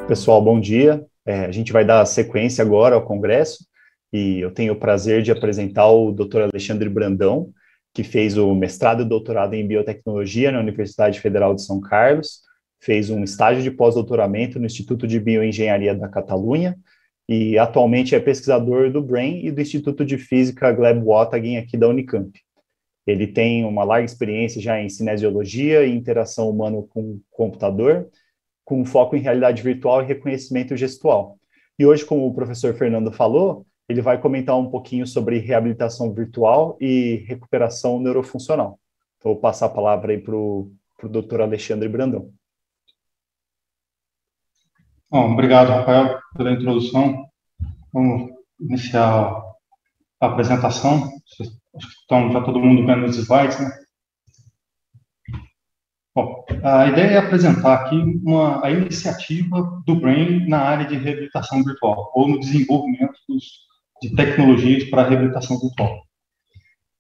Pessoal, bom dia. A gente vai dar sequência agora ao congresso e eu tenho o prazer de apresentar o Dr. Alexandre Brandão, que fez o mestrado e doutorado em biotecnologia na Universidade Federal de São Carlos, fez um estágio de pós-doutoramento no Instituto de Bioengenharia da Catalunha e atualmente é pesquisador do BRAIN e do Instituto de Física Gleb Watagen aqui da Unicamp. Ele tem uma larga experiência já em cinesiologia e interação humana com computador, com foco em realidade virtual e reconhecimento gestual. E hoje, como o professor Fernando falou, ele vai comentar um pouquinho sobre reabilitação virtual e recuperação neurofuncional. Então, vou passar a palavra aí para o Dr. Alexandre Brandão. Bom, obrigado, Rafael, pela introdução. Vamos iniciar a apresentação. Acho que estão já todo mundo vendo os slides, né? Bom, a ideia é apresentar aqui a iniciativa do BRAIN na área de reabilitação virtual, ou no desenvolvimento de tecnologias para a reabilitação virtual.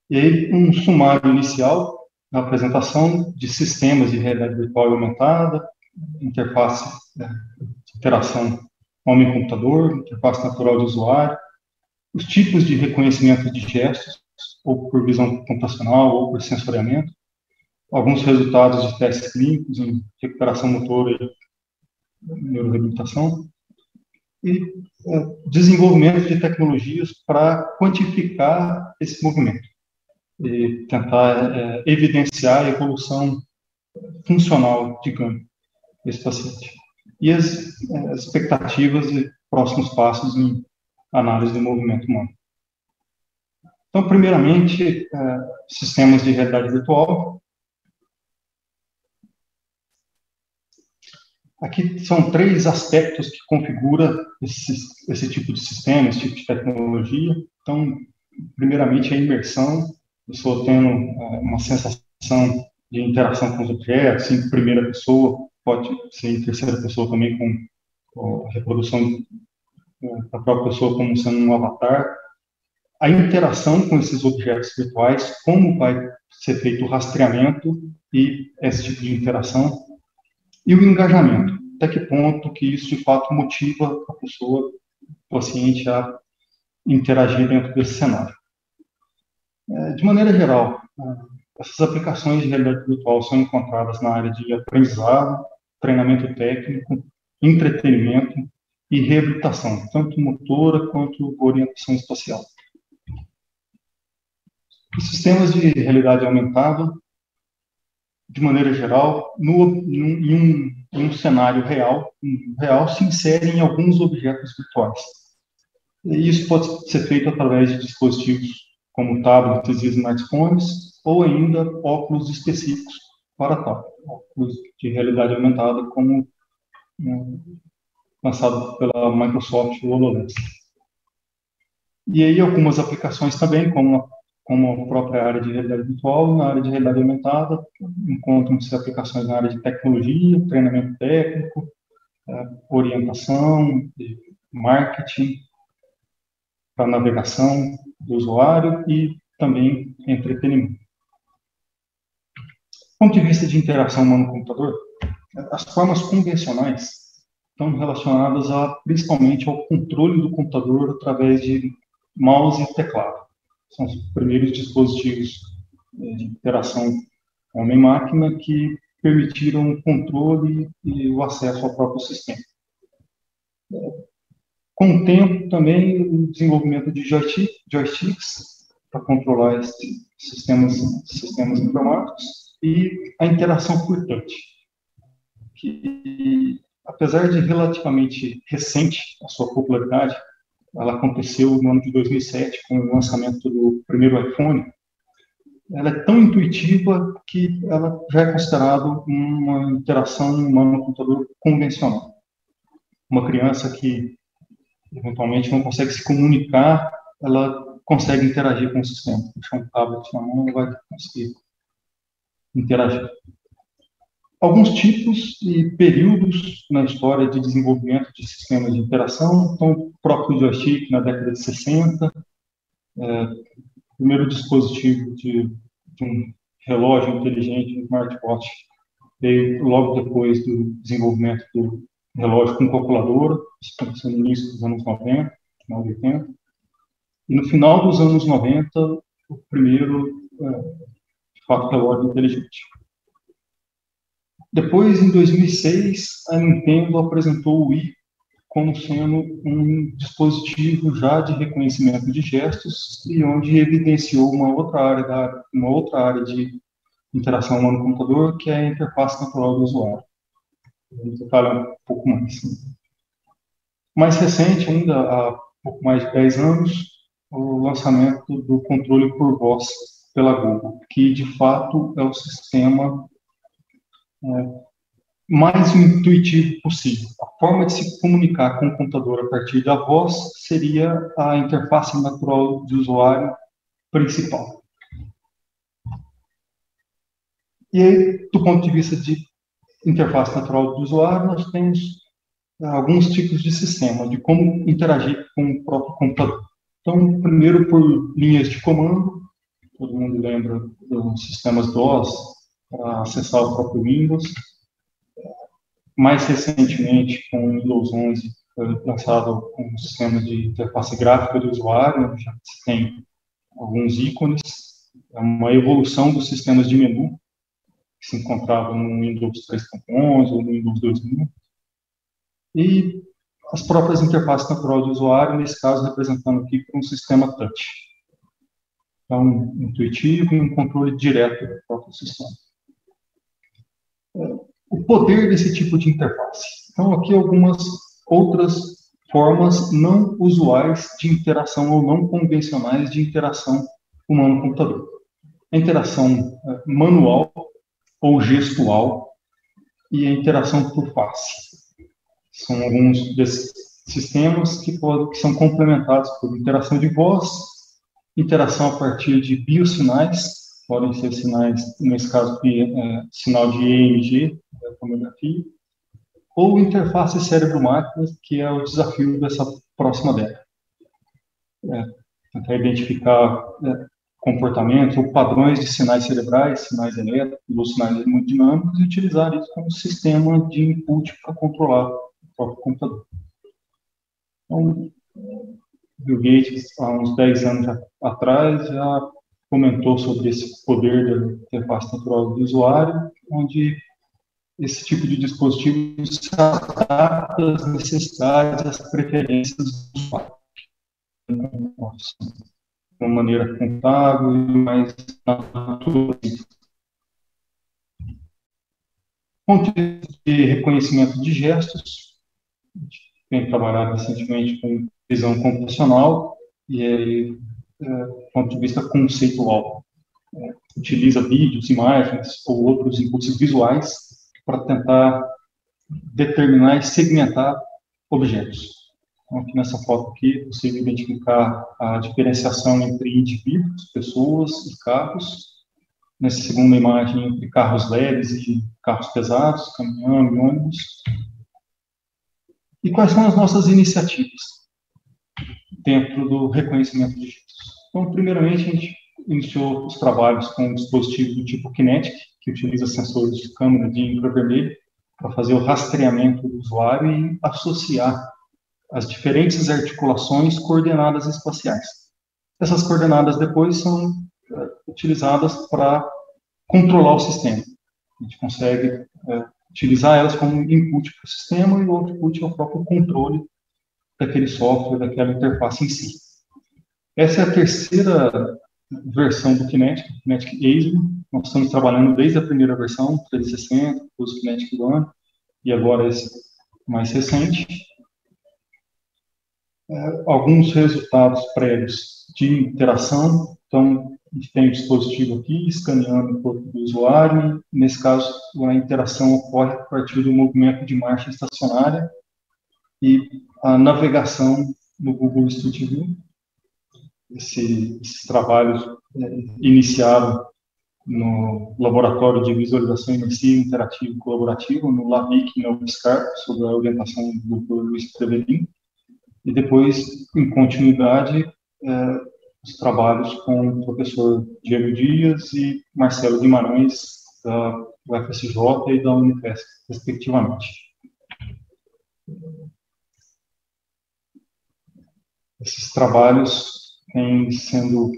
E aí, um sumário inicial da apresentação de sistemas de realidade virtual e aumentada, interface de interação homem-computador, interface natural de usuário, os tipos de reconhecimento de gestos, ou por visão computacional, ou por sensoriamento, alguns resultados de testes clínicos em recuperação motora e neuroreabilitação, e desenvolvimento de tecnologias para quantificar esse movimento e tentar evidenciar a evolução funcional de ganho desse paciente. E as expectativas e próximos passos em análise do movimento humano. Então, primeiramente, sistemas de realidade virtual. Aqui são 3 aspectos que configura esse tipo de sistema, esse tipo de tecnologia. Então, primeiramente, a imersão, a pessoa tendo uma sensação de interação com os objetos, em primeira pessoa, pode ser em terceira pessoa também, com a reprodução da própria pessoa como sendo um avatar. A interação com esses objetos virtuais, como vai ser feito o rastreamento e esse tipo de interação, e o engajamento, até que ponto que isso de fato motiva a pessoa, o paciente, a interagir dentro desse cenário. De maneira geral, essas aplicações de realidade virtual são encontradas na área de aprendizado, treinamento técnico, entretenimento e reabilitação, tanto motora quanto orientação espacial. Os sistemas de realidade aumentada, de maneira geral, em um cenário real, se inserem em alguns objetos virtuais. E isso pode ser feito através de dispositivos como tablets e smartphones, ou ainda óculos específicos para tal, óculos de realidade aumentada, como lançado pela Microsoft, o HoloLens. E aí algumas aplicações também, como a própria área de realidade virtual, na área de realidade aumentada, encontram-se aplicações na área de tecnologia, treinamento técnico, orientação, marketing, para navegação do usuário e também entretenimento. Do ponto de vista de interação humano-computador, as formas convencionais estão relacionadas principalmente ao controle do computador através de mouse e teclado. São os primeiros dispositivos de interação homem-máquina que permitiram o controle e o acesso ao próprio sistema. Com o tempo, também, o desenvolvimento de joysticks para controlar esses sistemas informáticos e a interação por touch, que, apesar de relativamente recente a sua popularidade, ela aconteceu no ano de 2007, com o lançamento do primeiro iPhone. Ela é tão intuitiva que ela já é considerada uma interação humano-computador convencional. Uma criança que eventualmente não consegue se comunicar, ela consegue interagir com o sistema. Deixar um tablet na mão, ela vai conseguir interagir. Alguns tipos e períodos na história de desenvolvimento de sistemas de interação. Então, o próprio joystick, na década de 60, o primeiro dispositivo de um relógio inteligente, um smartwatch, veio logo depois do desenvolvimento do relógio com calculadora, isso aconteceu no início dos anos 90, final de 80. E no final dos anos 90, o primeiro, de fato, relógio inteligente. Depois, em 2006, a Nintendo apresentou o Wii como sendo um dispositivo já de reconhecimento de gestos e onde evidenciou uma outra área de interação humano-computador, que é a interface natural do usuário. Vamos detalhar um pouco mais. Mais recente, ainda há pouco mais de 10 anos, o lançamento do controle por voz pela Google, que de fato é o sistema mais intuitivo possível. A forma de se comunicar com o computador a partir da voz seria a interface natural do usuário principal. E aí, do ponto de vista de interface natural do usuário, nós temos alguns tipos de sistema, de como interagir com o próprio computador. Então, primeiro por linhas de comando, todo mundo lembra dos sistemas DOS, para acessar o próprio Windows. Mais recentemente, com o Windows 11, foi lançado um sistema de interface gráfica do usuário, onde já se tem alguns ícones, é uma evolução dos sistemas de menu, que se encontravam no Windows 3.11 ou no Windows 2000. E as próprias interfaces natural do usuário, nesse caso, representando aqui por um sistema touch. Então, intuitivo e um controle direto do próprio sistema. O poder desse tipo de interface. Então, aqui algumas outras formas não usuais de interação ou não convencionais de interação humano-computador. A interação manual ou gestual e a interação por face. São alguns desses sistemas que são complementados por interação de voz, interação a partir de biosinais, podem ser sinais, nesse caso, sinal de EMG, da tomografia, ou interface cérebro-máquina, que é o desafio dessa próxima década. Tentar identificar comportamentos ou padrões de sinais cerebrais, sinais elétricos ou sinais hemodinâmicos e utilizar isso como sistema de input para controlar o próprio computador. Então, Bill Gates, há uns 10 anos atrás, já comentou sobre esse poder da interface natural do usuário, onde esse tipo de dispositivo se adapta às necessidades, às preferências do usuário. De uma maneira contábil e mais natural. Ponto de reconhecimento de gestos. A gente tem trabalhado recentemente com visão computacional e aí, do ponto de vista conceitual, utiliza vídeos, imagens ou outros inputs visuais para tentar determinar e segmentar objetos. Então, aqui nessa foto aqui, é possível identificar a diferenciação entre indivíduos, pessoas e carros. Nessa segunda imagem, entre carros leves e carros pesados, caminhão e ônibus. E quais são as nossas iniciativas dentro do reconhecimento de gestos? Então, primeiramente, a gente iniciou os trabalhos com um dispositivo do tipo Kinetic, que utiliza sensores de câmera de infravermelho para fazer o rastreamento do usuário e associar as diferentes articulações coordenadas espaciais. Essas coordenadas depois são utilizadas para controlar o sistema. A gente consegue utilizar elas como input para o sistema e o output é o próprio controle daquele software, daquela interface em si. Essa é a terceira versão do Kinetic, Kinetic ASIO. Nós estamos trabalhando desde a primeira versão, 360, depois o Kinetic One, e agora esse mais recente. Alguns resultados prévios de interação. Então, a gente tem o dispositivo aqui, escaneando o corpo do usuário. Nesse caso, a interação ocorre a partir do movimento de marcha estacionária e a navegação no Google Street View. Esses trabalhos iniciaram no Laboratório de Visualização Imersiva Interativa e Colaborativa, no LAVIC, na UFSCar, sob a orientação do Dr. Luiz Trevelin. E depois, em continuidade, os trabalhos com o professor Diego Dias e Marcelo Guimarães, da UFSJ e da Unifesp, respectivamente. Esses trabalhos têm sendo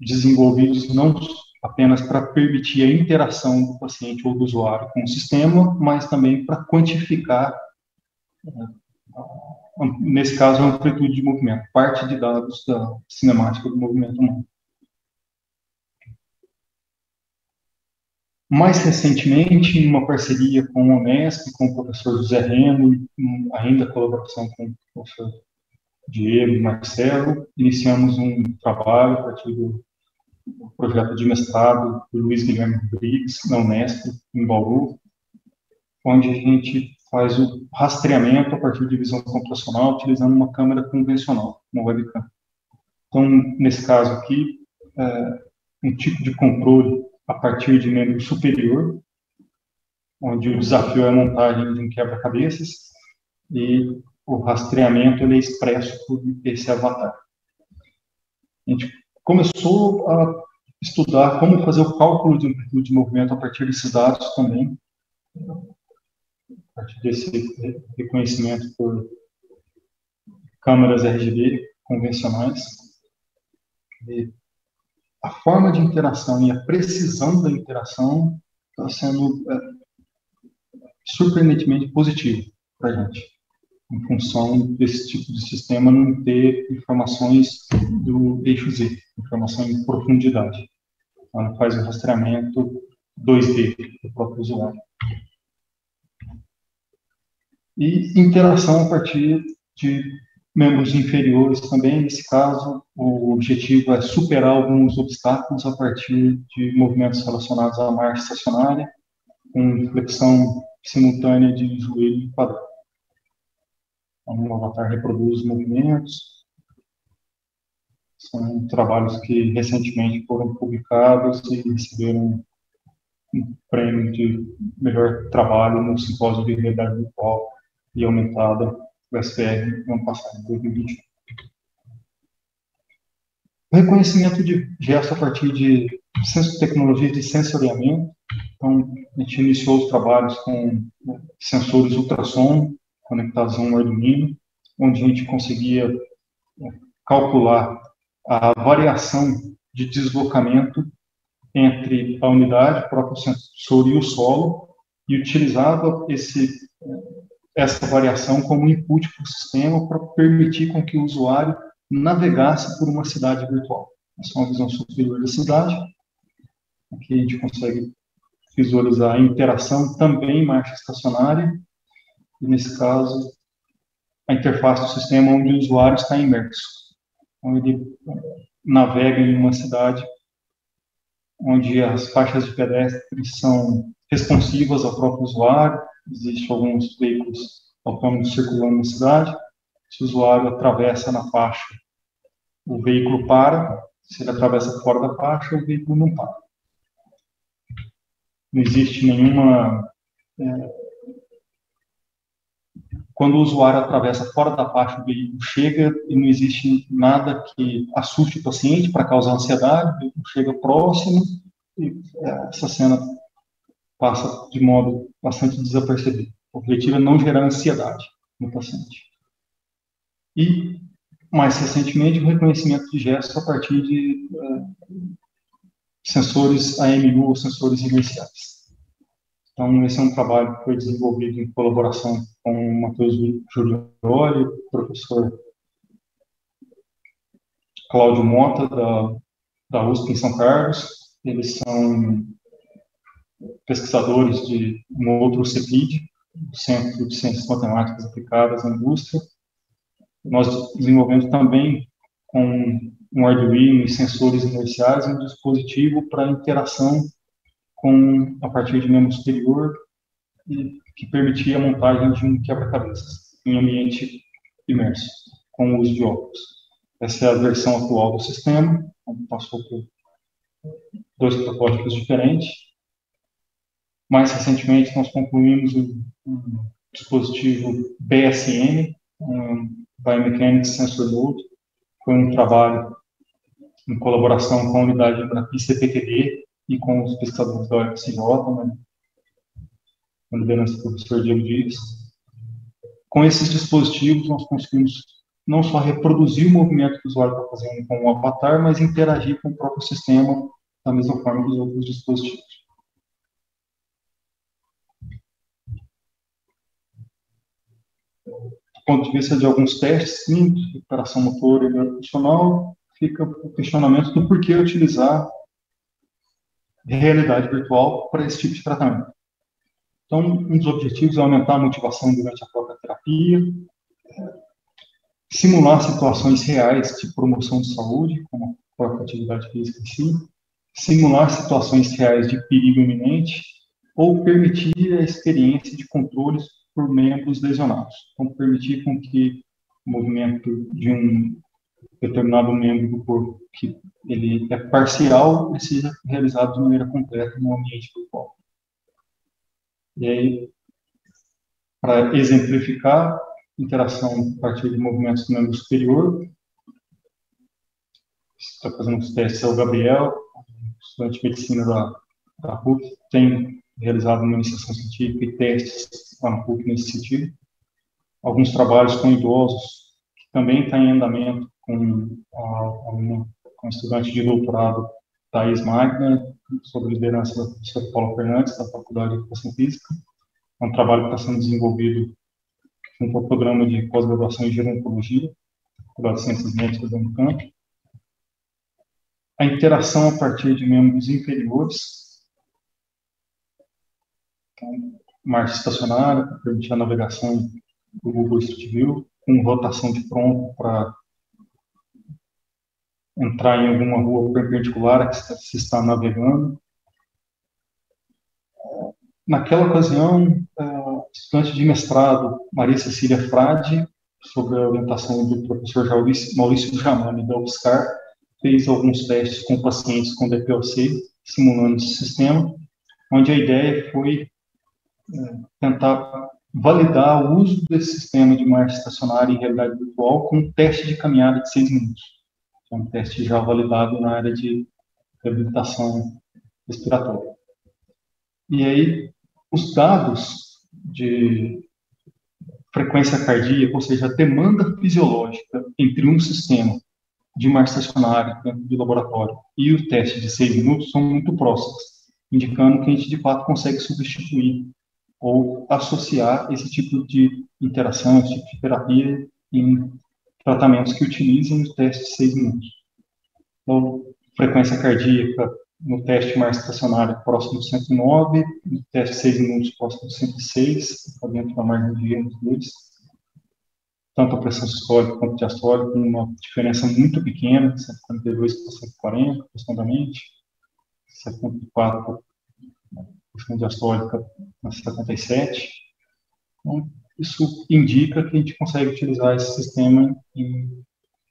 desenvolvidos não apenas para permitir a interação do paciente ou do usuário com o sistema, mas também para quantificar, nesse caso, a amplitude de movimento, parte de dados da cinemática do movimento humano. Mais recentemente, em uma parceria com a Unesp, com o professor José Reno, ainda colaboração com o professor Diego e Marcelo, iniciamos um trabalho a partir do projeto de mestrado do Luiz Guilherme Rodrigues, na Unesp, em Bauru, onde a gente faz o rastreamento a partir de visão computacional, utilizando uma câmera convencional, uma webcam. Então, nesse caso aqui, um tipo de controle a partir de membro superior, onde o desafio é a montagem de um quebra-cabeças, e o rastreamento ele é expresso por esse avatar. A gente começou a estudar como fazer o cálculo de amplitude de movimento a partir desses dados também, a partir desse reconhecimento por câmeras RGB convencionais. E a forma de interação e a precisão da interação está sendo surpreendentemente positivo para a gente, em função desse tipo de sistema não ter informações do eixo Z, informação em profundidade. Ela faz o rastreamento 2D do próprio usuário. E interação a partir de membros inferiores também. Nesse caso, o objetivo é superar alguns obstáculos a partir de movimentos relacionados à marcha estacionária, com flexão simultânea de joelho e quadril. Então, o avatar reproduz os movimentos. São trabalhos que recentemente foram publicados e receberam um prêmio de melhor trabalho no simpósio de realidade virtual e aumentada do SPR no ano passado, em 2021. O reconhecimento de gesto a partir de tecnologias de sensoriamento. Então, a gente iniciou os trabalhos com sensores ultrassom conectados a um Arduino, onde a gente conseguia calcular a variação de deslocamento entre a unidade, o próprio sensor e o solo, e utilizava essa variação como input para o sistema para permitir com que o usuário navegasse por uma cidade virtual. Essa é uma visão superior da cidade. Aqui a gente consegue visualizar a interação também em marcha estacionária, e nesse caso, a interface do sistema onde o usuário está imerso, onde ele navega em uma cidade onde as faixas de pedestres são responsivas ao próprio usuário, existem alguns veículos autônomos circulando na cidade. Se o usuário atravessa na faixa, o veículo para. Se ele atravessa fora da faixa, o veículo não para. Não existe nenhuma... Quando o usuário atravessa fora da faixa, o veículo chega e não existe nada que assuste o paciente para causar ansiedade, o veículo chega próximo e essa cena passa de modo bastante desapercebido. O objetivo é não gerar ansiedade no paciente. E, mais recentemente, o reconhecimento de gestos a partir de sensores AMU, ou sensores inerciais. Então, esse é um trabalho que foi desenvolvido em colaboração com o Matheus Giulioli, o professor Cláudio Mota, da USP em São Carlos. Eles são pesquisadores de um outro CEPID, o Centro de Ciências Matemáticas Aplicadas à Indústria. Nós desenvolvemos também com um Arduino e sensores inerciais um dispositivo para interação a partir de membro superior, que permitia a montagem de um quebra-cabeças em ambiente imerso, com o uso de óculos. Essa é a versão atual do sistema, passou por 2 protótipos diferentes. Mais recentemente, nós concluímos um dispositivo BSN, Biomechanics Sensor Node. Foi um trabalho em colaboração com a unidade de geografia CPQD e com os pesquisadores da UFCJ, né, na liderança do professor Diego Dias, Com esses dispositivos, nós conseguimos não só reproduzir o movimento que o usuário está fazendo com o avatar, mas interagir com o próprio sistema da mesma forma dos outros dispositivos. Do ponto de vista de alguns testes simples, recuperação motora e melhora funcional, fica o questionamento do porquê utilizar realidade virtual para esse tipo de tratamento. Então, um dos objetivos é aumentar a motivação durante a própria terapia, simular situações reais de promoção de saúde, como a própria atividade física em si, simular situações reais de perigo iminente, ou permitir a experiência de controles por membros lesionados. Então, permitir com que o movimento de um determinado membro do corpo, que ele é parcial, e seja realizado de maneira completa no ambiente virtual. E aí, para exemplificar interação a partir de movimentos do membro superior, está fazendo os testes, é o Gabriel, estudante de medicina da PUC, tem realizado uma iniciação científica e testes lá na PUC nesse sentido. Alguns trabalhos com idosos, que também está em andamento com a estudante de doutorado, Thais Magna, sob liderança da professora Paula Fernandes, da Faculdade de Educação Física. É um trabalho que está sendo desenvolvido junto ao programa de pós-graduação em gerontologia, Faculdade de Ciências Médicas da Unicamp. A interação a partir de membros inferiores, então, marcha estacionária, para permitir a navegação do Google Street View, com rotação de pronto para entrar em alguma rua perpendicular a que se está navegando. Naquela ocasião, a estudante de mestrado, Maria Cecília Frade, sob a orientação do professor Maurício Jamani, da UFSCar, fez alguns testes com pacientes com DPOC, simulando esse sistema, onde a ideia foi tentar validar o uso desse sistema de marcha estacionária em realidade virtual com um teste de caminhada de 6 minutos. É um teste já validado na área de reabilitação respiratória. E aí, os dados de frequência cardíaca, ou seja, a demanda fisiológica entre um sistema de marcha estacionária de laboratório e o teste de 6 minutos são muito próximos, indicando que a gente, de fato, consegue substituir ou associar esse tipo de interação, esse tipo de terapia em tratamentos que utilizem o teste de 6 minutos. Então, frequência cardíaca no teste marcha estacionária próximo de 109, no teste de 6 minutos próximo de 106, está dentro da margem de erro dos dois. Tanto a pressão sistólica quanto a diastólica, com uma diferença muito pequena, de 142 para 140, aproximadamente, 74 pressão diastólica na 77. Então, isso indica que a gente consegue utilizar esse sistema em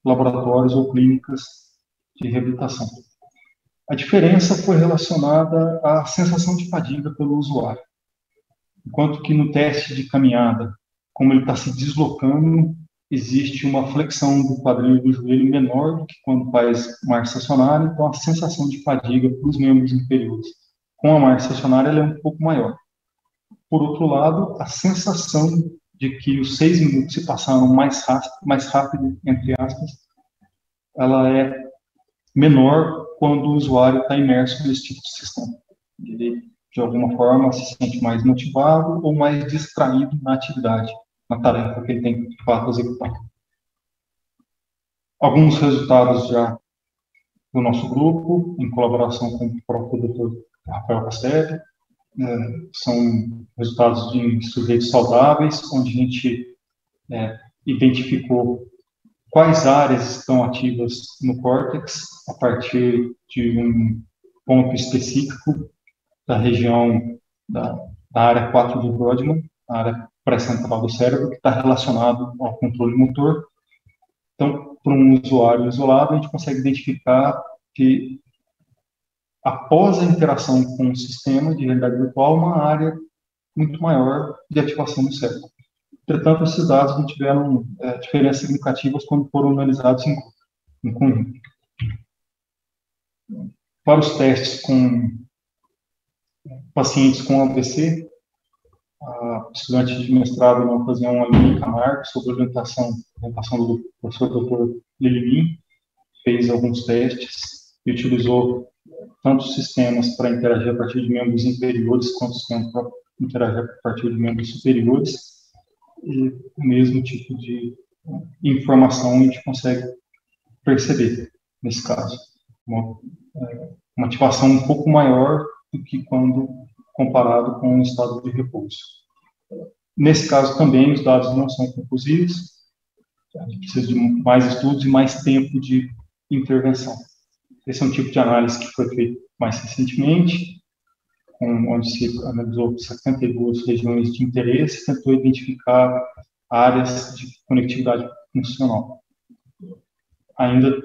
laboratórios ou clínicas de reabilitação. A diferença foi relacionada à sensação de fadiga pelo usuário. Enquanto que no teste de caminhada, como ele está se deslocando, existe uma flexão do quadril e do joelho menor do que quando faz marcha estacionária, então a sensação de fadiga para os membros inferiores com a marcha estacionária ela é um pouco maior. Por outro lado, a sensação de que os 6 minutos se passaram mais rápido, entre aspas, ela é menor quando o usuário está imerso nesse tipo de sistema. Ele, de alguma forma, se sente mais motivado ou mais distraído na atividade, na tarefa que ele tem que, de fato, executar. Alguns resultados já do nosso grupo, em colaboração com o próprio Dr. Rafael Castelli, são resultados de sujeitos saudáveis, onde a gente identificou quais áreas estão ativas no córtex a partir de um ponto específico da região da área 4 de Brodmann, a área pré-central do cérebro, que está relacionado ao controle motor. Então, para um usuário isolado, a gente consegue identificar que, após a interação com o sistema de realidade virtual, uma área muito maior de ativação do cérebro. Entretanto, esses dados não tiveram diferenças significativas quando foram analisados em conjunto. Para os testes com pacientes com AVC, a estudante de mestrado na ocasião, a Aline Camargo, sob orientação do professor Dr. Lilimin, fez alguns testes e utilizou tanto sistemas para interagir a partir de membros inferiores quanto sistemas para interagir a partir de membros superiores, e o mesmo tipo de informação a gente consegue perceber nesse caso. Uma ativação um pouco maior do que quando comparado com o estado de repouso. Nesse caso também os dados não são conclusivos, a gente precisa de mais estudos e mais tempo de intervenção. Esse é um tipo de análise que foi feito mais recentemente, onde se analisou 72 regiões de interesse e tentou identificar áreas de conectividade funcional. Ainda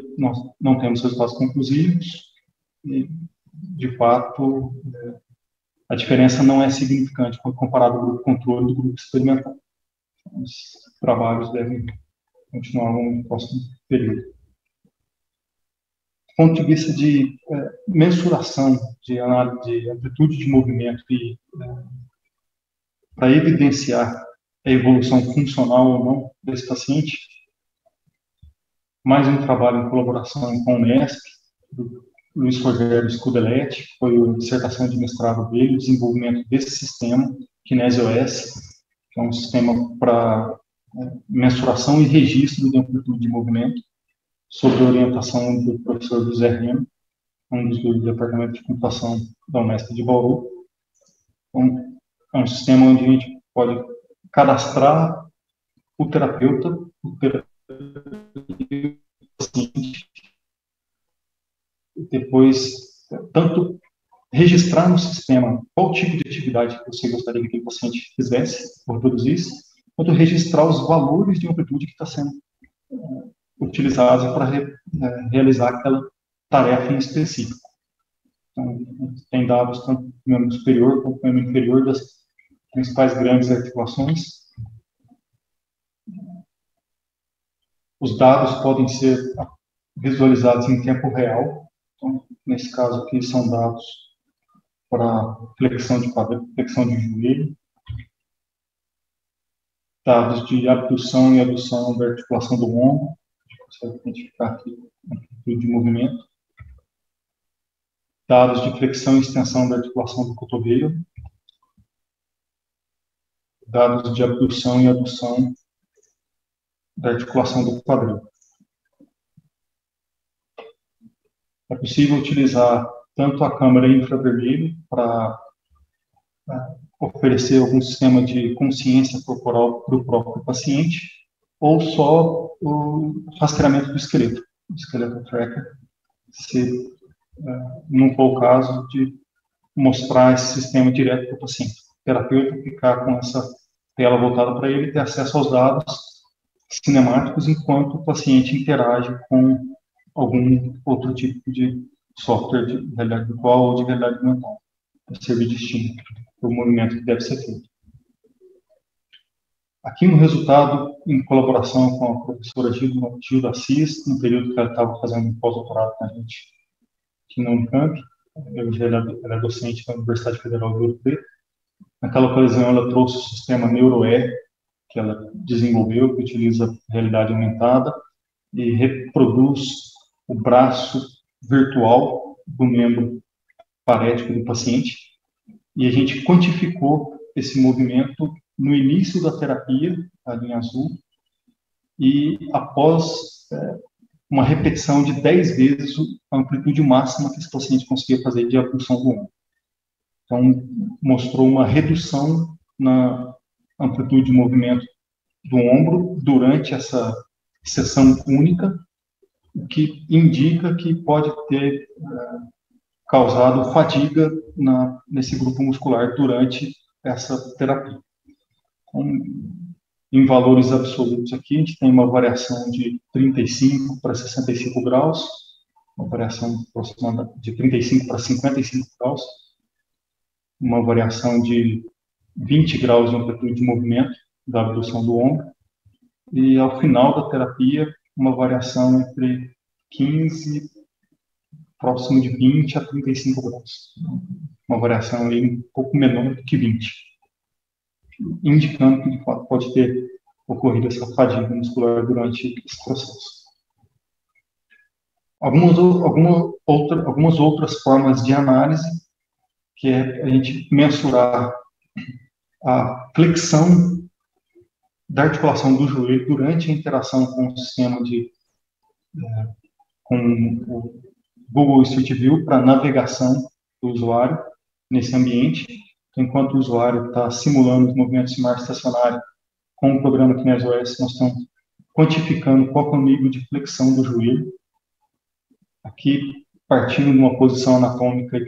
não temos resultados conclusivos e, de fato, a diferença não é significante quando comparado ao grupo controle do grupo experimental. Os trabalhos devem continuar no próximo período. Do ponto de vista de mensuração de análise de amplitude de movimento e para evidenciar a evolução funcional ou não desse paciente, mais um trabalho em colaboração com o Unesp, do Luiz Rogério Scudeletti, foi a dissertação de mestrado dele, o desenvolvimento desse sistema, KinesiOS, que é um sistema para mensuração e registro de amplitude de movimento, sob a orientação do professor José Reno, um dos do Departamento de Computação da Unesp de Bauru. Então, é um sistema onde a gente pode cadastrar o terapeuta, e depois, tanto registrar no sistema qual tipo de atividade que você gostaria que aquele paciente fizesse ou reproduzisse, quanto registrar os valores de amplitude que está sendo utilizados para realizar aquela tarefa em específico. Então, tem dados tanto no membro superior quanto no membro inferior das principais grandes articulações. Os dados podem ser visualizados em tempo real. Então, nesse caso aqui, são dados para flexão de quadril, flexão de joelho, dados de abdução e adução da articulação do ombro, a gente consegue identificar aqui a amplitude de movimento, dados de flexão e extensão da articulação do cotovelo, dados de abdução e adução da articulação do quadril. É possível utilizar tanto a câmera infravermelho para oferecer algum sistema de consciência corporal para o próprio paciente, ou só o rastreamento do esqueleto, o esqueleto tracker, se não for o caso de mostrar esse sistema direto para o paciente. O terapeuta ficar com essa tela voltada para ele e ter acesso aos dados cinemáticos enquanto o paciente interage com algum outro tipo de software de realidade virtual ou de realidade aumentada, para servir de estímulo para o movimento que deve ser feito. Aqui um resultado em colaboração com a professora Gilda Assis, no período que ela estava fazendo um pós-doutorado com a gente aqui na Unicamp. Ela é docente da Universidade Federal do Ouro Preto. Naquela ocasião, ela trouxe o sistema NeuroE, que ela desenvolveu, que utiliza realidade aumentada e reproduz o braço virtual do membro parético do paciente. E a gente quantificou esse movimento no início da terapia, a linha azul, e após uma repetição de 10 vezes a amplitude máxima que esse paciente conseguia fazer de abdução do ombro. Então, mostrou uma redução na amplitude de movimento do ombro durante essa sessão única, o que indica que pode ter causado fadiga nesse grupo muscular durante essa terapia. Então, em valores absolutos aqui, a gente tem uma variação de 35 para 65 graus, uma variação aproximada de 35 para 55 graus, uma variação de 20 graus de amplitude de movimento da abdução do ombro, e ao final da terapia, uma variação entre 15, próximo de 20 a 35 graus. Uma variação aí um pouco menor do que 20. indicando que, de fato, pode ter ocorrido essa fadiga muscular durante esse processo. Algumas outras formas de análise, que é a gente mensurar a flexão da articulação do joelho durante a interação com o sistema com o Google Street View para navegação do usuário nesse ambiente. Então, enquanto o usuário está simulando os movimentos de marcha estacionária com o programa KinesioS, nós estamos quantificando qual é o nível de flexão do joelho. Aqui, partindo de uma posição anatômica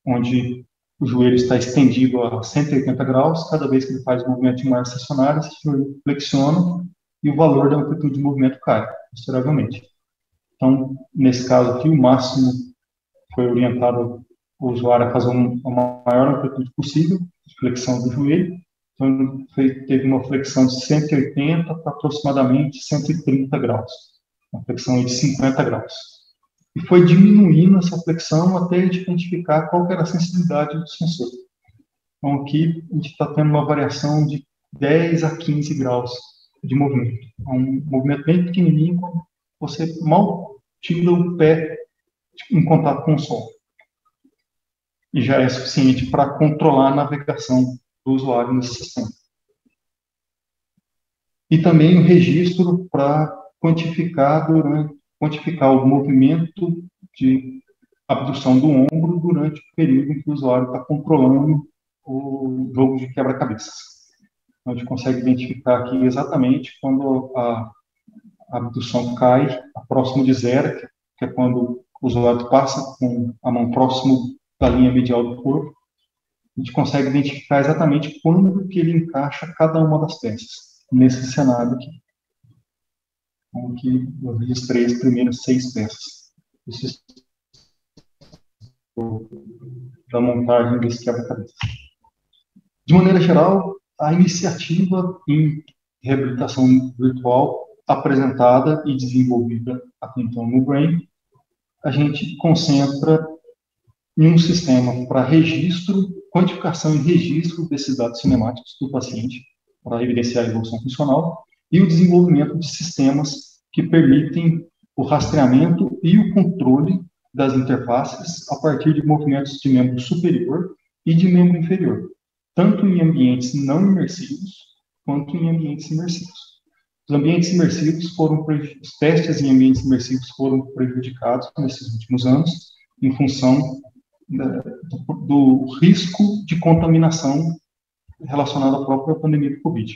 onde o joelho está estendido a 180 graus, cada vez que ele faz o movimento de marcha estacionária, esse joelho flexiona e o valor da amplitude de movimento cai consideravelmente. Então, nesse caso aqui, o máximo foi orientado o usuário a fazer a maior amplitude possível de flexão do joelho. Então, teve uma flexão de 180 para aproximadamente 130 graus, uma flexão de 50 graus. E foi diminuindo essa flexão até a gente identificar qual que era a sensibilidade do sensor. Então, aqui a gente está tendo uma variação de 10 a 15 graus de movimento. É um movimento bem pequenininho, quando você mal tira o pé em contato com o solo. E já é suficiente para controlar a navegação do usuário nesse sistema. E também o registro para quantificar o movimento de abdução do ombro durante o período em que o usuário está controlando o jogo de quebra-cabeças. Então, a gente consegue identificar aqui exatamente quando a abdução cai próximo de zero, que é quando o usuário passa com a mão próximo da linha medial do corpo. A gente consegue identificar exatamente quando que ele encaixa cada uma das peças, nesse cenário aqui. Então, aqui eu registrei as primeiras 6 peças. Da montagem desse quebra-cabeça. De maneira geral, a iniciativa em reabilitação virtual apresentada e desenvolvida até então no Brain, a gente concentra em um sistema para registro, quantificação e registro desses dados cinemáticos do paciente, para evidenciar a evolução funcional, e o desenvolvimento de sistemas que permitem o rastreamento e o controle das interfaces a partir de movimentos de membro superior e de membro inferior, tanto em ambientes não imersivos quanto em ambientes imersivos. Os testes em ambientes imersivos foram prejudicados nesses últimos anos em função do risco de contaminação relacionado à própria pandemia do Covid,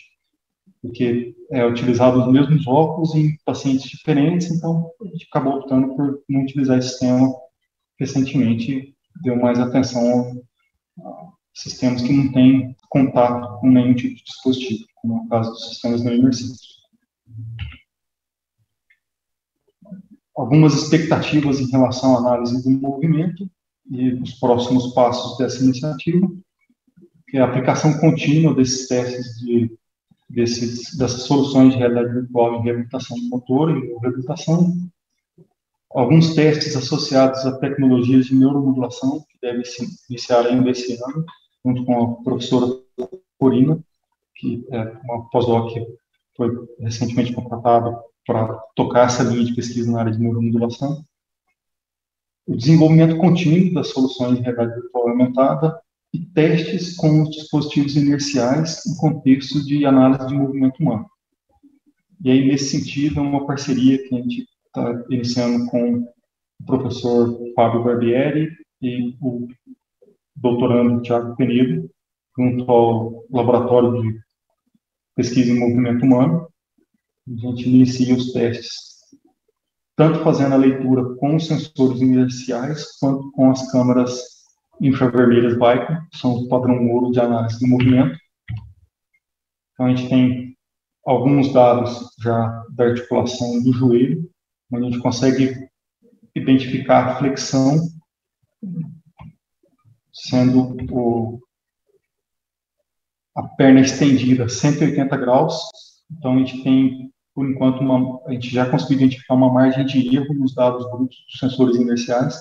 porque é utilizado os mesmos óculos em pacientes diferentes, então a gente acabou optando por não utilizar esse sistema. Recentemente deu mais atenção a sistemas que não têm contato com nenhum tipo de dispositivo, como é o caso dos sistemas não imersivos. Algumas expectativas em relação à análise do movimento e os próximos passos dessa iniciativa, que é a aplicação contínua desses testes dessas soluções de realidade virtual em reabilitação motora e reabilitação, alguns testes associados a tecnologias de neuromodulação, que devem se iniciar ainda esse ano, junto com a professora Corina, que é uma pós-doc que foi recentemente contratada para tocar essa linha de pesquisa na área de neuromodulação. O desenvolvimento contínuo das soluções de realidade virtual aumentada e testes com os dispositivos inerciais em contexto de análise de movimento humano. E aí, nesse sentido, é uma parceria que a gente está iniciando com o professor Fábio Barbieri e o doutorando Tiago Penedo, junto ao Laboratório de Pesquisa em Movimento Humano. A gente inicia os testes, tanto fazendo a leitura com os sensores inerciais, quanto com as câmeras infravermelhas Vico, que são o padrão ouro de análise do movimento. Então, a gente tem alguns dados já da articulação do joelho, onde a gente consegue identificar a flexão, sendo a perna estendida 180 graus. Então, a gente tem, por enquanto, a gente já conseguiu identificar uma margem de erro nos dados brutos dos sensores inerciais.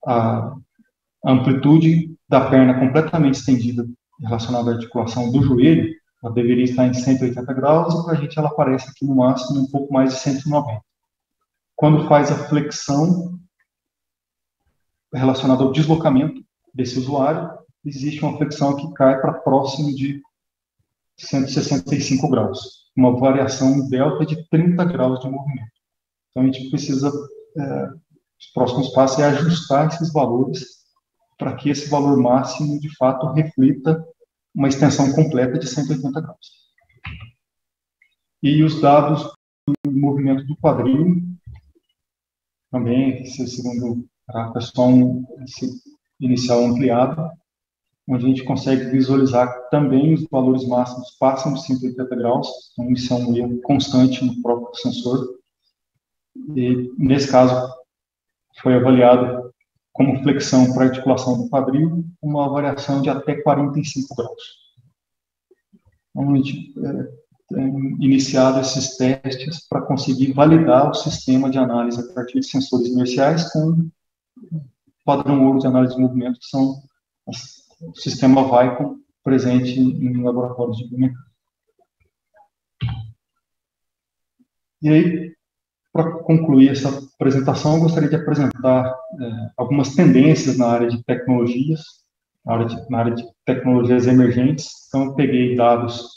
A amplitude da perna completamente estendida relacionada à articulação do joelho Ela deveria estar em 180 graus e para a gente ela aparece aqui no máximo um pouco mais de 190. Quando faz a flexão relacionada ao deslocamento desse usuário, existe uma flexão que cai para próximo de 165 graus, uma variação delta de 30 graus de movimento. Então, a gente precisa, os próximos passos é ajustar esses valores para que esse valor máximo, de fato, reflita uma extensão completa de 180 graus. E os dados do movimento do quadril, também, segundo a questão inicial ampliada, onde a gente consegue visualizar que também os valores máximos passam de 180 graus, então isso é um erro constante no próprio sensor. E, nesse caso, foi avaliado como flexão para articulação do quadril, uma variação de até 45 graus. Então, a gente tem iniciado esses testes para conseguir validar o sistema de análise a partir de sensores inerciais com o padrão ouro de análise de movimento, que são o sistema Vicon presente em laboratórios de biomecânica. E aí, para concluir essa apresentação, eu gostaria de apresentar algumas tendências na área de tecnologias, na área de tecnologias emergentes. Então, eu peguei dados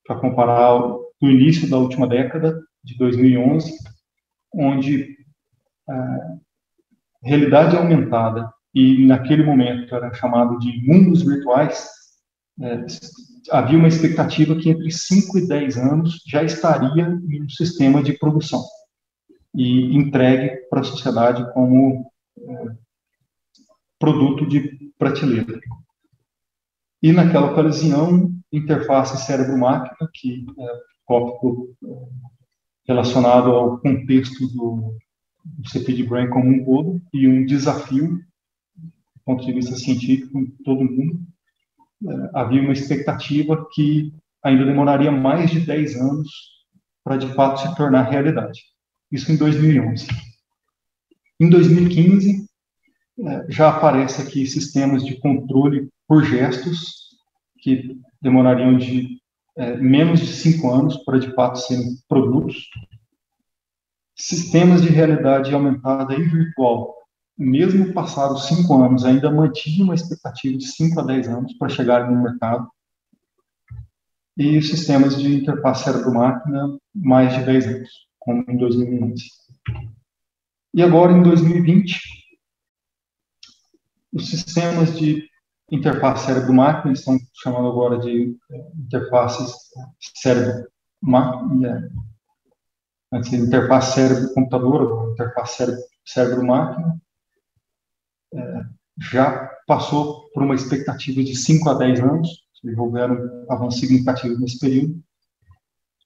para comparar do início da última década, de 2011, onde a realidade aumentada, e naquele momento era chamado de mundos virtuais, havia uma expectativa que entre 5 e 10 anos já estaria em um sistema de produção e entregue para a sociedade como produto de prateleira. E naquela ocasião, interface cérebro-máquina, que é tópico relacionado ao contexto do CP Brain como um todo, e um desafio, do ponto de vista científico, em todo o mundo. Havia uma expectativa que ainda demoraria mais de 10 anos para, de fato, se tornar realidade. Isso em 2011. Em 2015, já aparece aqui sistemas de controle por gestos, que demorariam de menos de 5 anos para, de fato, serem produtos. Sistemas de realidade aumentada e virtual, mesmo passados 5 anos, ainda mantinham uma expectativa de 5 a 10 anos para chegarem no mercado. E sistemas de interface cérebro-máquina, mais de 10 anos, como em 2011. E agora, em 2020, os sistemas de interface cérebro-máquina estão chamando agora de interfaces cérebro-máquina, antes de interface cérebro-computador, interface cérebro-máquina, já passou por uma expectativa de 5 a 10 anos, houveram avanços significativos nesse período.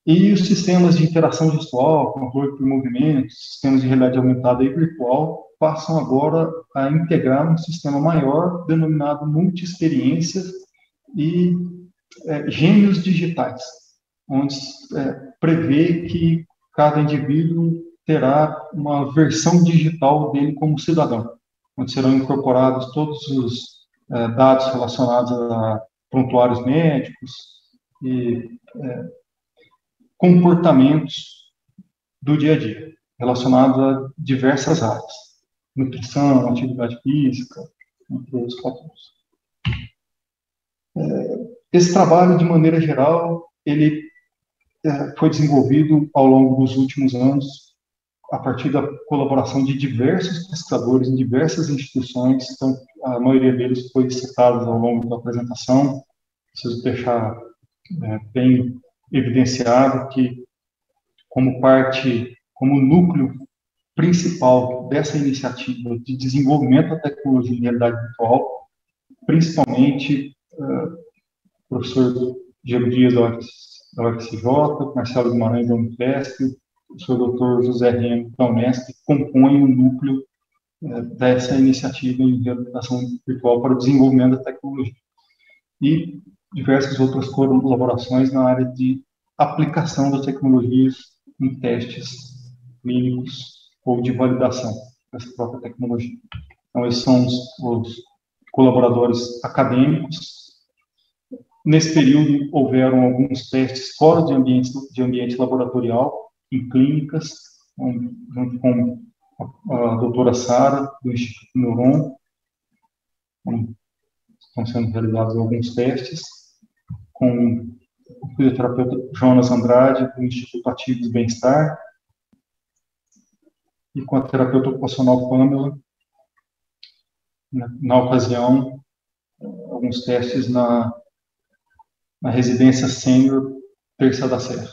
E os sistemas de interação gestual, controle por movimentos, sistemas de realidade aumentada e virtual, passam agora a integrar um sistema maior, denominado multi-experiências e gêmeos digitais, onde prevê que cada indivíduo terá uma versão digital dele como cidadão, onde serão incorporados todos os dados relacionados a prontuários médicos e comportamentos do dia a dia, relacionados a diversas áreas, nutrição, atividade física, entre outros fatores. Esse trabalho, de maneira geral, ele foi desenvolvido ao longo dos últimos anos, a partir da colaboração de diversos pesquisadores em diversas instituições. Então, a maioria deles foi citada ao longo da apresentação. Preciso deixar bem evidenciado que, como núcleo principal dessa iniciativa de desenvolvimento da tecnologia de realidade virtual, principalmente o professor Diego Dias da UFCJ, Marcelo Guimarães da Unifesp, o professor Dr. José Remo da Unesp, compõem o núcleo dessa iniciativa em reabilitação virtual para o desenvolvimento da tecnologia. E diversas outras colaborações na área de aplicação das tecnologias em testes clínicos ou de validação dessa própria tecnologia. Então, esses são os colaboradores acadêmicos. Nesse período, houveram alguns testes fora de ambiente laboratorial, em clínicas, junto com a doutora Sara, do Instituto Neuron. Estão sendo realizados alguns testes, com o fisioterapeuta Jonas Andrade, do Instituto Ativos Bem-Estar, e com a terapeuta ocupacional Pamela, na ocasião, alguns testes na residência sênior Terça da Serra,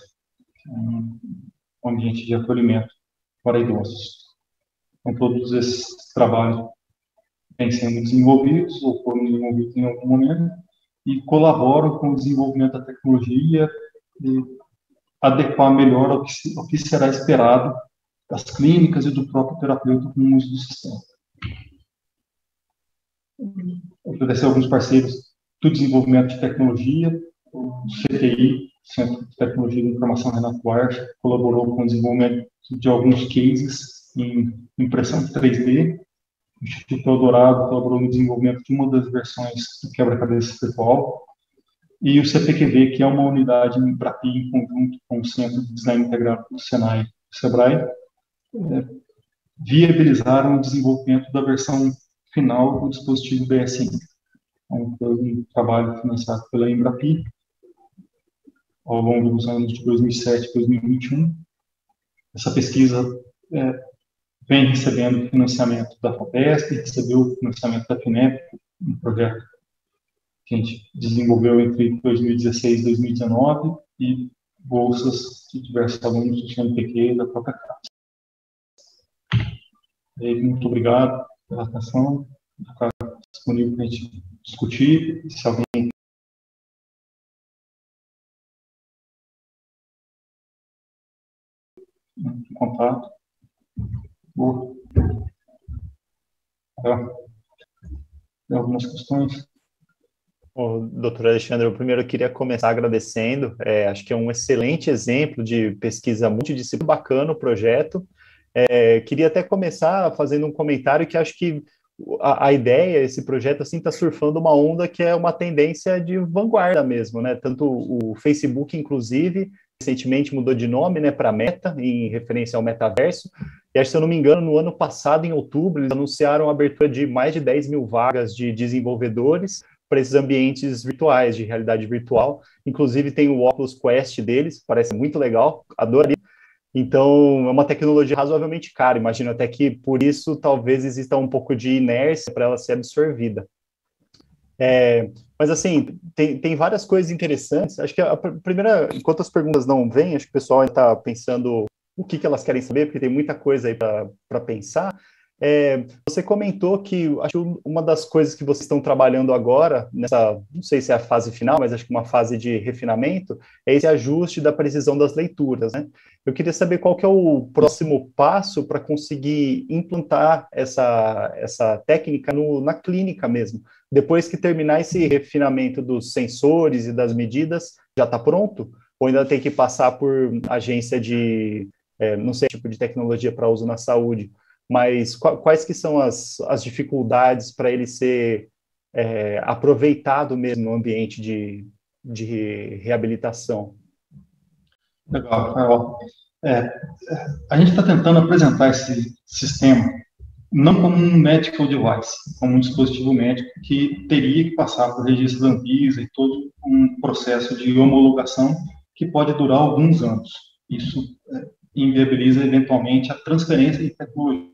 um ambiente de acolhimento para idosos. Então, todos esses trabalhos vêm sendo desenvolvidos, ou foram desenvolvidos em algum momento, e colaboram com o desenvolvimento da tecnologia e adequar melhor ao que será esperado das clínicas e do próprio terapeuta com o uso do sistema. Agradecer a alguns parceiros do desenvolvimento de tecnologia, o CTI, Centro de Tecnologia de Informação Renato Duarte, colaborou com o desenvolvimento de alguns cases em impressão 3D, o Instituto Eldorado colaborou no desenvolvimento de uma das versões do quebra-cabeça virtual, e o CPQD, que é uma unidade em Embrapi, em conjunto com o Centro de Design Integrado do Senai e do Sebrae, viabilizaram o desenvolvimento da versão final do dispositivo BSI. Então, foi um trabalho financiado pela Embrapi ao longo dos anos de 2007 e 2021. Essa pesquisa vem recebendo financiamento da FAPESP, recebeu financiamento da FINEP, um projeto que a gente desenvolveu entre 2016 e 2019, e bolsas de diversos alunos do CNPq e da própria casa. Muito obrigado pela atenção, vou ficar disponível para a gente discutir, se alguém em contato. Tem algumas questões? Doutor Alexandre, eu primeiro queria começar agradecendo, acho que é um excelente exemplo de pesquisa multidisciplinar, bacana o projeto. Queria até começar fazendo um comentário que acho que a ideia, esse projeto, assim, está surfando uma onda que é uma tendência de vanguarda mesmo, né? Tanto o Facebook, inclusive, recentemente mudou de nome, né, para Meta, em referência ao metaverso, e acho, se eu não me engano, no ano passado, em outubro, eles anunciaram a abertura de mais de 10 mil vagas de desenvolvedores para esses ambientes virtuais, de realidade virtual. Inclusive tem o Oculus Quest deles, parece muito legal, adoraria. Então, é uma tecnologia razoavelmente cara, imagino até que por isso talvez exista um pouco de inércia para ela ser absorvida. Mas, assim, tem várias coisas interessantes. Acho que a primeira, enquanto as perguntas não vêm, acho que o pessoal está pensando o que elas querem saber, porque tem muita coisa aí para pensar. Você comentou que, acho que uma das coisas que vocês estão trabalhando agora, nessa, não sei se é a fase final, mas acho que uma fase de refinamento, é esse ajuste da precisão das leituras, né? Eu queria saber qual que é o próximo passo para conseguir implantar essa técnica na clínica mesmo. Depois que terminar esse refinamento dos sensores e das medidas, já está pronto? Ou ainda tem que passar por agência de, não sei, tipo de tecnologia para uso na saúde? Mas quais que são as dificuldades para ele ser aproveitado mesmo no ambiente de reabilitação? Legal, Rafael. A gente está tentando apresentar esse sistema não como um medical device, como um dispositivo médico que teria que passar por registro da Anvisa e todo um processo de homologação que pode durar alguns anos. Isso inviabiliza, eventualmente, a transferência de tecnologia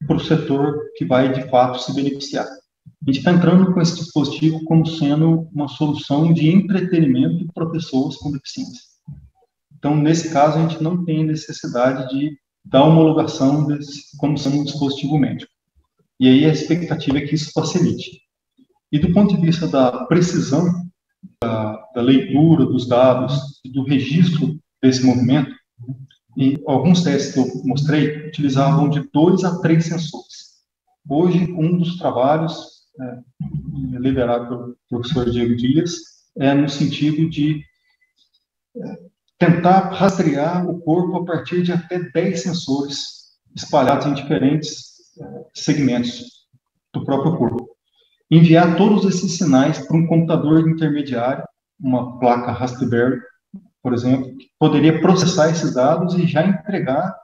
para o setor que vai, de fato, se beneficiar. A gente está entrando com esse dispositivo como sendo uma solução de entretenimento para pessoas com deficiência. Então, nesse caso, a gente não tem necessidade da homologação como sendo um dispositivo médico. E aí a expectativa é que isso facilite. E do ponto de vista da precisão da leitura dos dados e do registro desse movimento, e alguns testes que eu mostrei utilizavam de 2 a 3 sensores. Hoje, um dos trabalhos liderado pelo professor Diego Dias é no sentido de tentar rastrear o corpo a partir de até 10 sensores espalhados em diferentes segmentos do próprio corpo. enviar todos esses sinais para um computador intermediário, uma placa Raspberry, por exemplo, que poderia processar esses dados e já entregar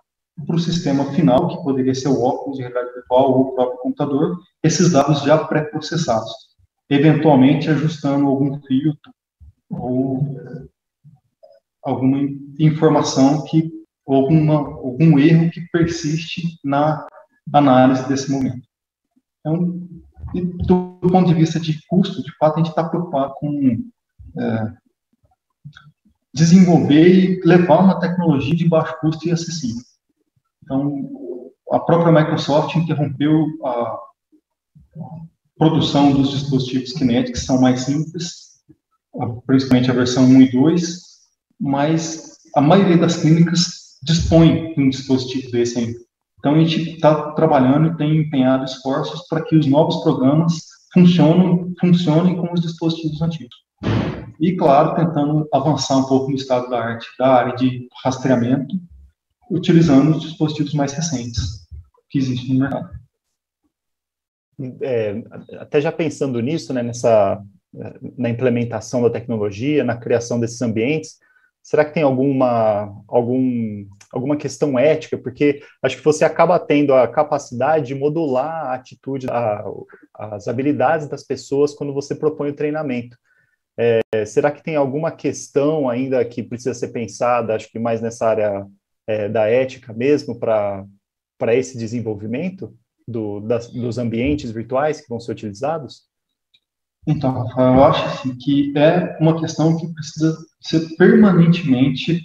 para o sistema final, que poderia ser o óculos de realidade virtual ou o próprio computador, esses dados já pré-processados, eventualmente ajustando algum filtro ou alguma informação ou algum erro que persiste na análise desse momento. Então, do ponto de vista de custo, de fato, a gente está preocupado com desenvolver e levar uma tecnologia de baixo custo e acessível. Então, a própria Microsoft interrompeu a produção dos dispositivos Kinect, que são mais simples, principalmente a versão 1 e 2, mas a maioria das clínicas dispõe de um dispositivo desse ainda. Então, a gente está trabalhando e tem empenhado esforços para que os novos programas funcionem com os dispositivos antigos. E, claro, tentando avançar um pouco no estado da arte, da área de rastreamento, utilizando os dispositivos mais recentes que existem no mercado. Até já pensando nisso, né, na implementação da tecnologia, na criação desses ambientes, será que tem alguma questão ética? Porque acho que você acaba tendo a capacidade de modular a atitude, as habilidades das pessoas quando você propõe o treinamento. Será que tem alguma questão ainda que precisa ser pensada, acho que mais nessa área da ética mesmo, para esse desenvolvimento dos ambientes virtuais que vão ser utilizados? Então, Rafael, eu acho assim, que é uma questão que precisa ser permanentemente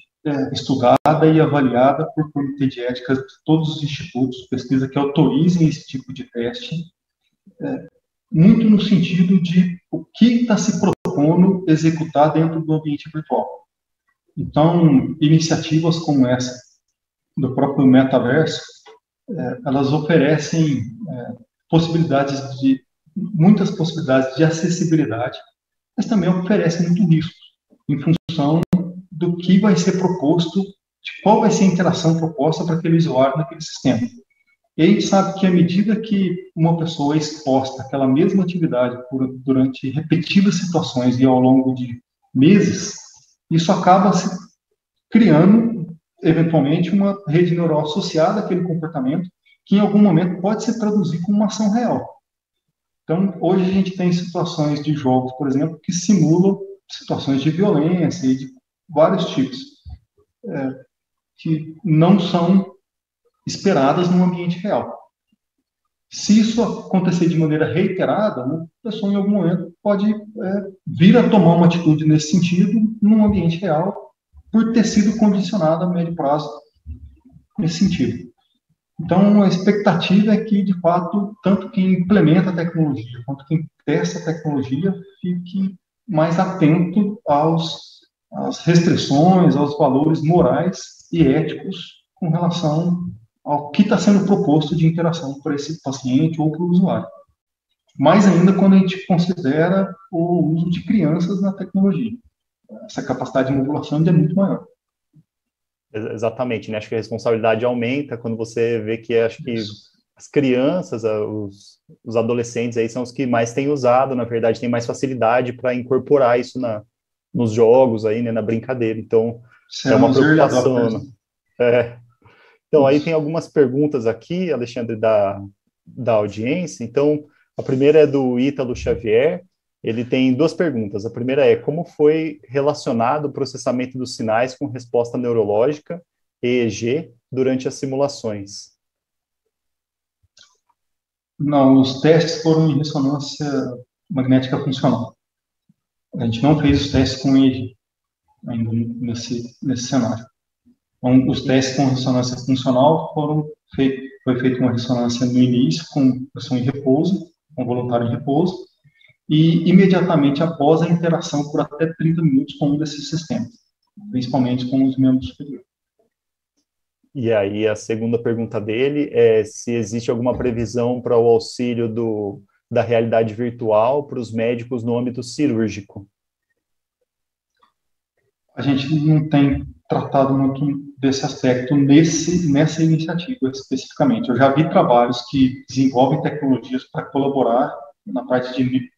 estudada e avaliada por comitê de ética de todos os institutos de pesquisa que autorizem esse tipo de teste, muito no sentido de o que está se propondo executar dentro do ambiente virtual. Então, iniciativas como essa, do próprio metaverso, elas oferecem muitas possibilidades de acessibilidade, mas também oferecem muito risco, em função do que vai ser proposto, de qual vai ser a interação proposta para aquele usuário naquele sistema. E a gente sabe que, à medida que uma pessoa é exposta àquela mesma atividade durante repetidas situações e ao longo de meses, isso acaba se criando, eventualmente, uma rede neural associada àquele comportamento, que em algum momento pode se traduzir como uma ação real. Então, hoje a gente tem situações de jogos, por exemplo, que simulam situações de violência e de vários tipos, que não são esperadas no ambiente real. Se isso acontecer de maneira reiterada, a pessoa em algum momento pode vir a tomar uma atitude nesse sentido num ambiente real, por ter sido condicionada a médio prazo nesse sentido. Então, a expectativa é que, de fato, tanto quem implementa a tecnologia quanto quem testa a tecnologia fique mais atento às restrições, aos valores morais e éticos com relação ao que está sendo proposto de interação para esse paciente ou para o usuário. Mais ainda quando a gente considera o uso de crianças na tecnologia. Essa capacidade de modulação é muito maior. Exatamente, né? Acho que a responsabilidade aumenta quando você vê que acho que as crianças, os adolescentes aí são os que mais têm usado, na verdade, têm mais facilidade para incorporar isso nos jogos aí, né, na brincadeira. Então, é uma preocupação. Né? Então, aí tem algumas perguntas aqui, Alexandre, da audiência. Então, a primeira é do Ítalo Xavier. Ele tem duas perguntas. A primeira é: como foi relacionado o processamento dos sinais com resposta neurológica, EEG, durante as simulações? Não, os testes foram em ressonância magnética funcional. A gente não fez os testes com EEG ainda nesse cenário. Então, os testes com ressonância funcional foi feita uma ressonância no início com pessoa em repouso, com voluntário em repouso, e imediatamente após a interação por até 30 minutos com um desses sistemas, principalmente com os membros superiores. E aí a segunda pergunta dele é se existe alguma previsão para o auxílio da realidade virtual para os médicos no âmbito cirúrgico. A gente não tem tratado muito desse aspecto nessa iniciativa especificamente. Eu já vi trabalhos que desenvolvem tecnologias para colaborar na parte de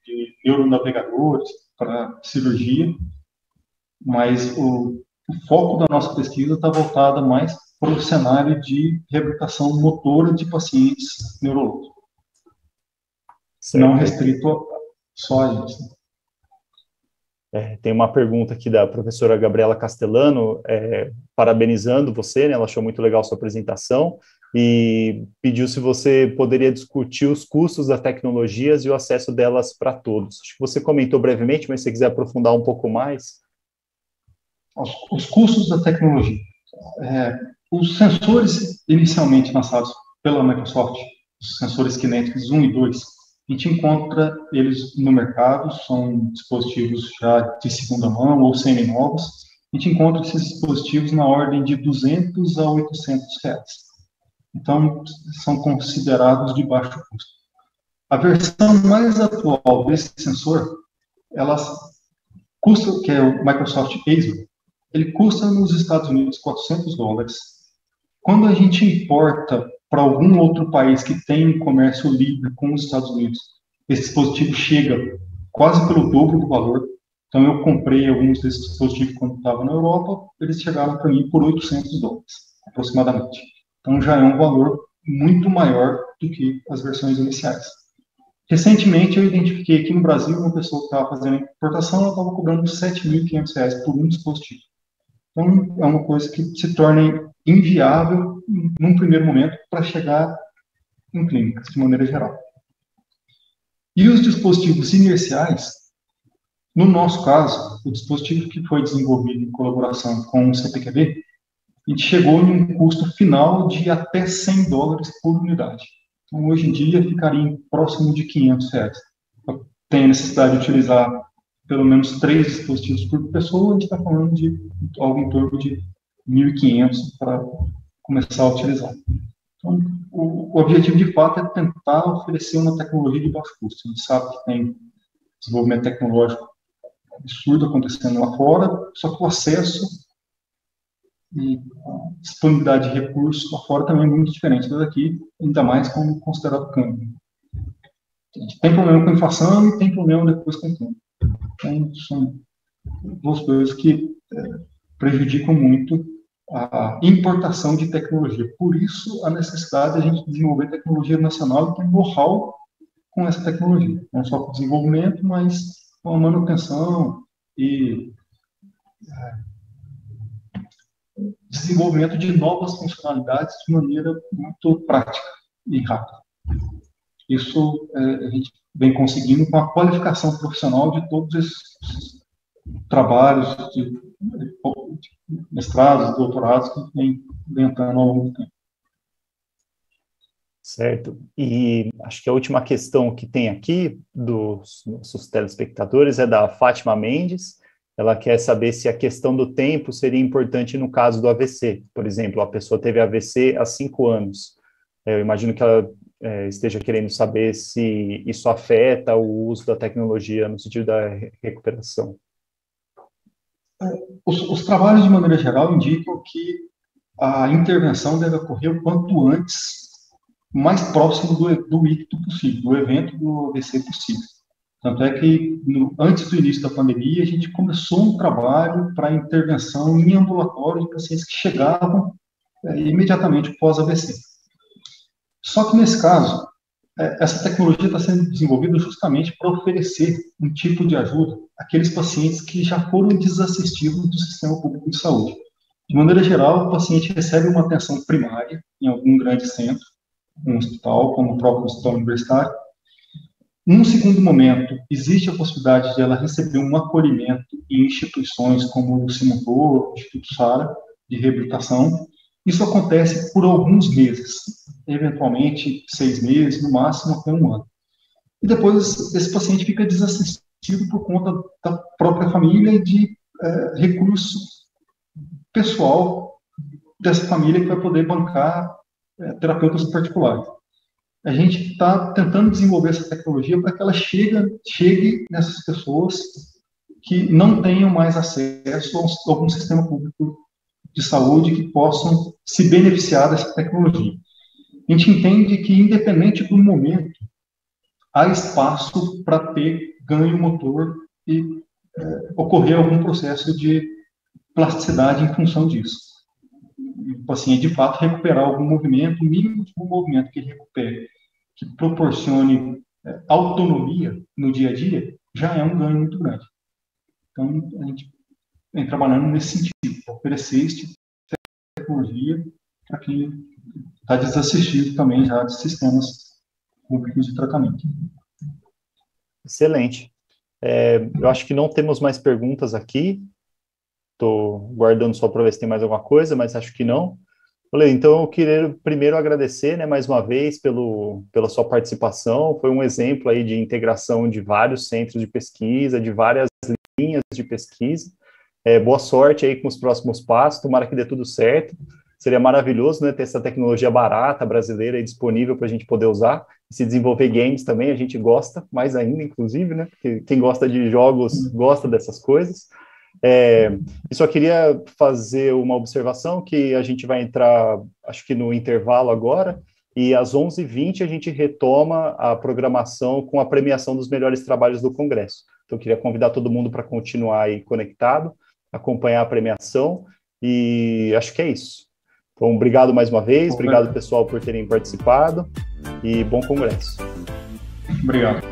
neuronavegadores para cirurgia, mas o foco da nossa pesquisa está voltado mais para o cenário de reabilitação motora de pacientes neurológicos, não restrito só a isso. Tem uma pergunta aqui da professora Gabriela Castellano, parabenizando você, né, ela achou muito legal a sua apresentação, e pediu se você poderia discutir os custos das tecnologias e o acesso delas para todos. Acho que você comentou brevemente, mas se você quiser aprofundar um pouco mais. Os custos da tecnologia. Os sensores inicialmente lançados pela Microsoft, os sensores Kinetics 1 e 2, a gente encontra eles no mercado, são dispositivos já de segunda mão ou semi-novos. A gente encontra esses dispositivos na ordem de R$200 a R$800. Então, são considerados de baixo custo. A versão mais atual desse sensor, ela custa, que é o Microsoft Azure, ele custa nos Estados Unidos $400. Quando a gente importa para algum outro país que tem comércio livre com os Estados Unidos, esse dispositivo chega quase pelo dobro do valor. Então, eu comprei alguns desses dispositivos quando estava na Europa, eles chegaram para mim por $800, aproximadamente. Então, já é um valor muito maior do que as versões iniciais. Recentemente, eu identifiquei aqui no Brasil uma pessoa que estava fazendo a importação, ela estava cobrando R$7.500 por um dispositivo. Então, é uma coisa que se torna inviável, num primeiro momento, para chegar em clínicas, de maneira geral. E os dispositivos inerciais, no nosso caso, o dispositivo que foi desenvolvido em colaboração com o CPQD, a gente chegou em um custo final de até $100 por unidade. Então, hoje em dia, ficaria próximo de R$500. Tem a necessidade de utilizar pelo menos 3 dispositivos por pessoa, a gente está falando de algo em torno de 1.500 para começar a utilizar. Então, o objetivo, de fato, é tentar oferecer uma tecnologia de baixo custo. A gente sabe que tem desenvolvimento tecnológico absurdo acontecendo lá fora, só que o acesso e a disponibilidade de recursos lá fora também é muito diferente daqui, ainda mais como considerado câmbio. A gente tem problema com inflação e tem problema depois com o câmbio. Então, são duas coisas que prejudicam muito a importação de tecnologia. Por isso, a necessidade de a gente desenvolver tecnologia nacional e ter know-how com essa tecnologia. Não só para o desenvolvimento, mas com a manutenção e desenvolvimento de novas funcionalidades de maneira muito prática e rápida. Isso a gente vem conseguindo com a qualificação profissional de todos esses trabalhos de mestrados, doutorados que vem entrando ao longo do tempo. Certo. E acho que a última questão que tem aqui dos nossos telespectadores é da Fátima Mendes. Ela quer saber se a questão do tempo seria importante no caso do AVC. Por exemplo, a pessoa teve AVC há 5 anos. Eu imagino que ela esteja querendo saber se isso afeta o uso da tecnologia no sentido da recuperação. Os trabalhos, de maneira geral, indicam que a intervenção deve ocorrer o quanto antes, mais próximo do icto possível, do evento do AVC possível. Tanto é que, antes do início da pandemia, a gente começou um trabalho para intervenção em ambulatório de pacientes que chegavam imediatamente pós-AVC. Só que, nesse caso, essa tecnologia está sendo desenvolvida justamente para oferecer um tipo de ajuda àqueles pacientes que já foram desassistidos do sistema público de saúde. De maneira geral, o paciente recebe uma atenção primária em algum grande centro, um hospital, como o próprio hospital universitário. Num segundo momento, existe a possibilidade de ela receber um acolhimento em instituições como o Cimontor, o Instituto Sara, de reabilitação. Isso acontece por alguns meses, eventualmente 6 meses, no máximo até 1 ano. E depois esse paciente fica desassistido por conta da própria família e de recurso pessoal dessa família que vai poder bancar terapeutas particulares. A gente está tentando desenvolver essa tecnologia para que ela chegue nessas pessoas que não tenham mais acesso a algum sistema público de saúde que possam se beneficiar dessa tecnologia. A gente entende que, independente do momento, há espaço para ter ganho motor e ocorrer algum processo de plasticidade em função disso. O paciente, de fato, recuperar algum movimento, o mínimo de um movimento que ele recupere, que proporcione autonomia no dia a dia, já é um ganho muito grande. Então, a gente vem trabalhando nesse sentido, oferecer esse tipo de tecnologia para quem está desassistido também já de sistemas públicos de tratamento. Excelente. Eu acho que não temos mais perguntas aqui. Estou guardando só para ver se tem mais alguma coisa, mas acho que não. Então, eu queria primeiro agradecer, né, mais uma vez pela sua participação. Foi um exemplo aí de integração de vários centros de pesquisa, de várias linhas de pesquisa. Boa sorte aí com os próximos passos, tomara que dê tudo certo. Seria maravilhoso, né, ter essa tecnologia barata, brasileira e disponível para a gente poder usar. E se desenvolver games também, a gente gosta, mais ainda, inclusive, né, porque quem gosta de jogos gosta dessas coisas. Eu só queria fazer uma observação que a gente vai entrar, acho que no intervalo agora, e às 11h20 a gente retoma a programação com a premiação dos melhores trabalhos do Congresso. Então, eu queria convidar todo mundo para continuar aí conectado, acompanhar a premiação, e acho que é isso. Então, obrigado mais uma vez, obrigado, pessoal, por terem participado, e bom Congresso. Obrigado.